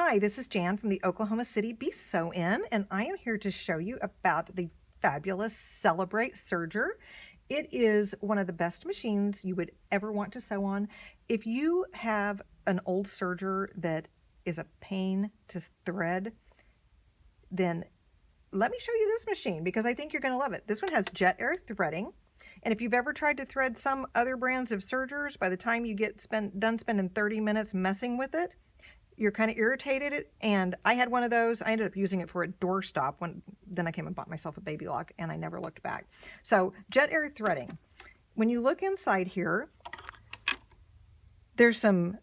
Hi, this is Jan from the Oklahoma City Be Sew In, and I am here to show you about the fabulous Celebrate Serger. It is one of the best machines you would ever want to sew on. If you have an old serger that is a pain to thread, then let me show you this machine because I think you're going to love it. This one has jet air threading. And if you've ever tried to thread some other brands of sergers, by the time you get done spending 30 minutes messing with it, you're kind of irritated. And I had one of those. I ended up using it for a doorstop. Then I came and bought myself a baby lock, and I never looked back. So jet air threading. When you look inside here, there's some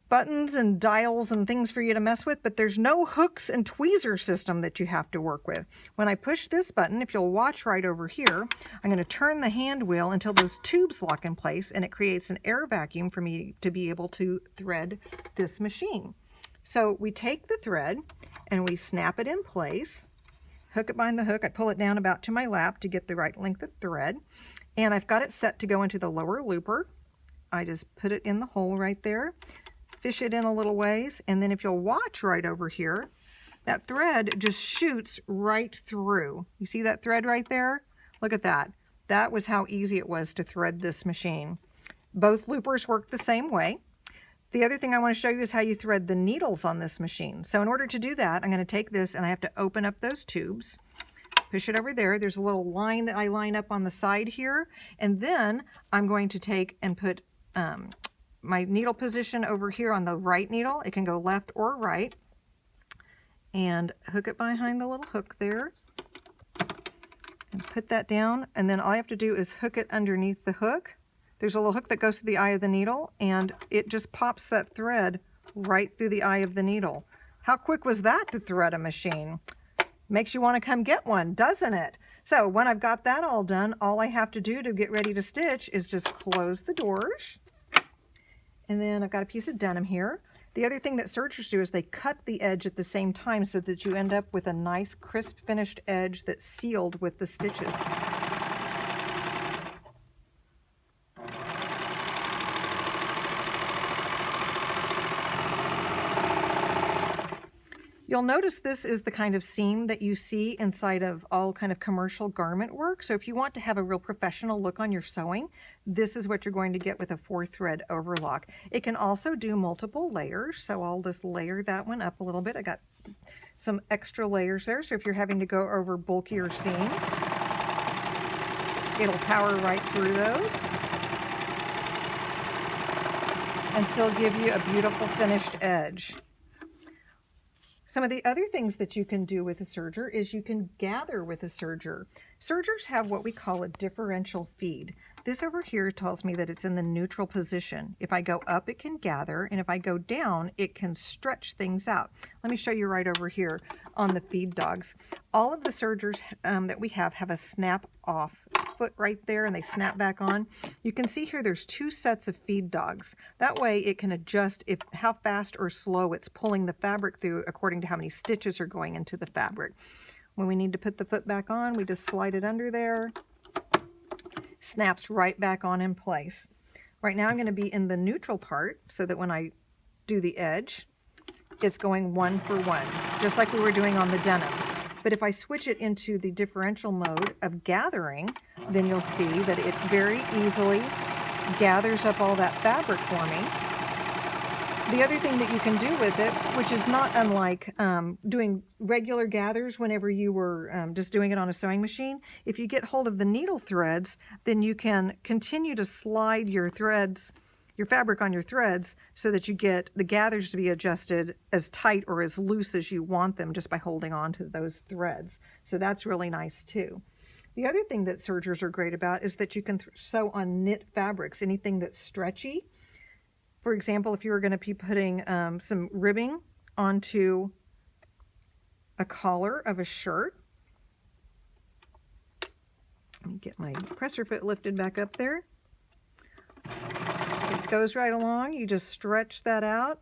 buttons and dials and things for you to mess with, but there's no hooks and tweezer system that you have to work with. When I push this button, if you'll watch right over here, I'm going to turn the hand wheel until those tubes lock in place, and it creates an air vacuum for me to be able to thread this machine. So we take the thread and we snap it in place, hook it behind the hook. I pull it down about to my lap to get the right length of thread, and I've got it set to go into the lower looper. I just put it in the hole right there, fish it in a little ways, and then if you'll watch right over here, that thread just shoots right through. You see that thread right there? Look at that. That was how easy it was to thread this machine. Both loopers work the same way. The other thing I want to show you is how you thread the needles on this machine. So in order to do that, I'm going to take this and I have to open up those tubes, push it over there. There's a little line that I line up on the side here, and then I'm going to take and put my needle position over here on the right needle. It can go left or right, and hook it behind the little hook there and put that down, and then all I have to do is hook it underneath the hook. There's a little hook that goes through the eye of the needle, and it just pops that thread right through the eye of the needle. How quick was that to thread a machine? Makes you want to come get one, doesn't it? So when I've got that all done, all I have to do to get ready to stitch is just close the doors. And then I've got a piece of denim here. The other thing that sergers do is they cut the edge at the same time so that you end up with a nice crisp finished edge that's sealed with the stitches. You'll notice this is the kind of seam that you see inside of all kind of commercial garment work. So if you want to have a real professional look on your sewing, this is what you're going to get with a 4-thread overlock. It can also do multiple layers, so I'll just layer that one up a little bit. I got some extra layers there, so if you're having to go over bulkier seams, it'll power right through those and still give you a beautiful finished edge. Some of the other things that you can do with a serger is you can gather with a serger. Sergers have what we call a differential feed. This over here tells me that it's in the neutral position. If I go up, it can gather, and if I go down, it can stretch things out. Let me show you right over here on the feed dogs. All of the sergers that we have a snap off foot right there, and they snap back on. You can see here there's 2 sets of feed dogs. That way it can adjust how fast or slow it's pulling the fabric through according to how many stitches are going into the fabric. When we need to put the foot back on, we just slide it under there. Snaps right back on in place. Right now I'm going to be in the neutral part so that when I do the edge, it's going 1 for 1, just like we were doing on the denim. But if I switch it into the differential mode of gathering, then you'll see that it very easily gathers up all that fabric for me. The other thing that you can do with it, which is not unlike doing regular gathers whenever you were just doing it on a sewing machine, if you get hold of the needle threads, then you can continue to slide your threads, your fabric on your threads, so that you get the gathers to be adjusted as tight or as loose as you want them just by holding on to those threads. So that's really nice too. The other thing that sergers are great about is that you can sew on knit fabrics, anything that's stretchy. For example, if you were going to be putting some ribbing onto a collar of a shirt. Let me get my presser foot lifted back up there. It goes right along. You just stretch that out.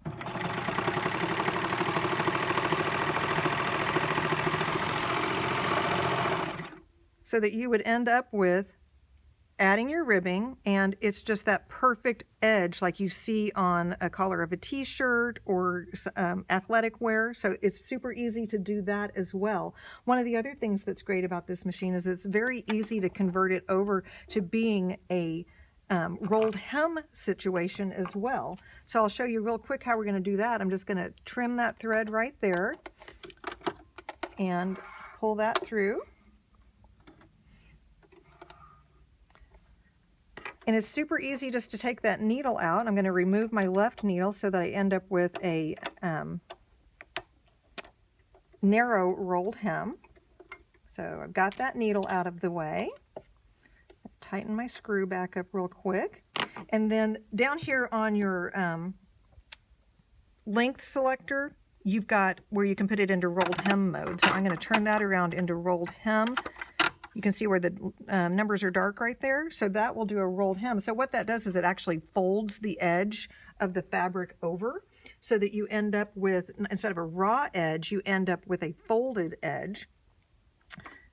So that you would end up with adding your ribbing, and it's just that perfect edge like you see on a collar of a t-shirt or athletic wear. So it's super easy to do that as well. One of the other things that's great about this machine is it's very easy to convert it over to being a rolled hem situation as well. So I'll show you real quick how we're going to do that. I'm just going to trim that thread right there and pull that through. And it's super easy just to take that needle out. I'm going to remove my left needle so that I end up with a narrow rolled hem. So I've got that needle out of the way. Tighten my screw back up real quick. And then down here on your length selector, you've got where you can put it into rolled hem mode. So I'm going to turn that around into rolled hem. You can see where the numbers are dark right there. So that will do a rolled hem. So what that does is it actually folds the edge of the fabric over so that you end up with, instead of a raw edge, you end up with a folded edge.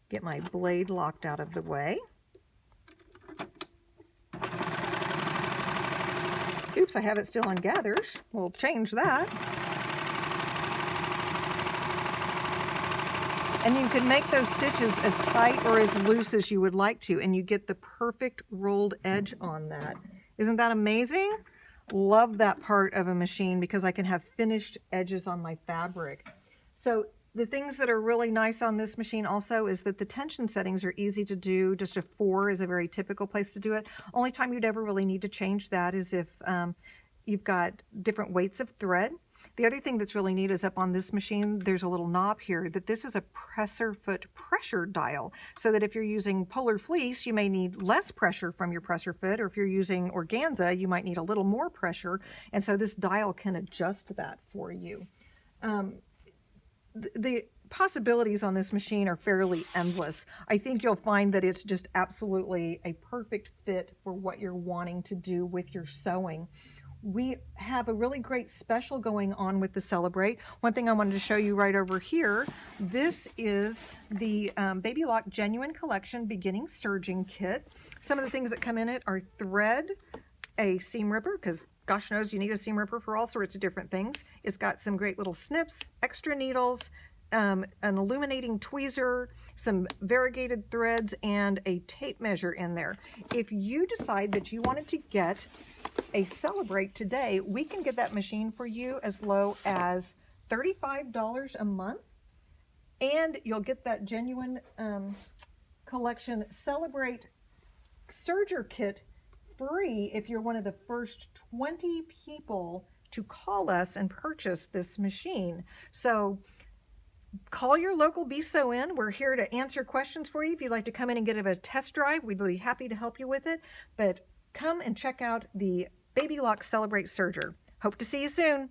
Get my blade locked out of the way. Oops, I have it still on gathers. We'll change that. And you can make those stitches as tight or as loose as you would like to, and you get the perfect rolled edge on that. Isn't that amazing? Love that part of a machine because I can have finished edges on my fabric. So the things that are really nice on this machine also is that the tension settings are easy to do. Just a 4 is a very typical place to do it. Only time you'd ever really need to change that is if you've got different weights of thread. The other thing that's really neat is up on this machine, there's a little knob here that this is a presser foot pressure dial. So that if you're using polar fleece, you may need less pressure from your presser foot, or if you're using organza, you might need a little more pressure. And so this dial can adjust that for you. The possibilities on this machine are fairly endless. I think you'll find that it's just absolutely a perfect fit for what you're wanting to do with your sewing. We have a really great special going on with the Celebrate. One thing I wanted to show you right over here, this is the Baby Lock Genuine Collection Beginning Serging Kit. Some of the things that come in it are thread, a seam ripper, because gosh knows you need a seam ripper for all sorts of different things. It's got some great little snips, extra needles, an illuminating tweezer, some variegated threads, and a tape measure in there. If you decide that you wanted to get a Celebrate today, we can get that machine for you as low as $35 a month, and you'll get that Genuine Collection Celebrate Serger Kit free if you're one of the first 20 people to call us and purchase this machine. So call your local Be Sew In. We're here to answer questions for you. If you'd like to come in and get a test drive, we'd be happy to help you with it. But come and check out the Baby Lock Celebrate Serger. Hope to see you soon.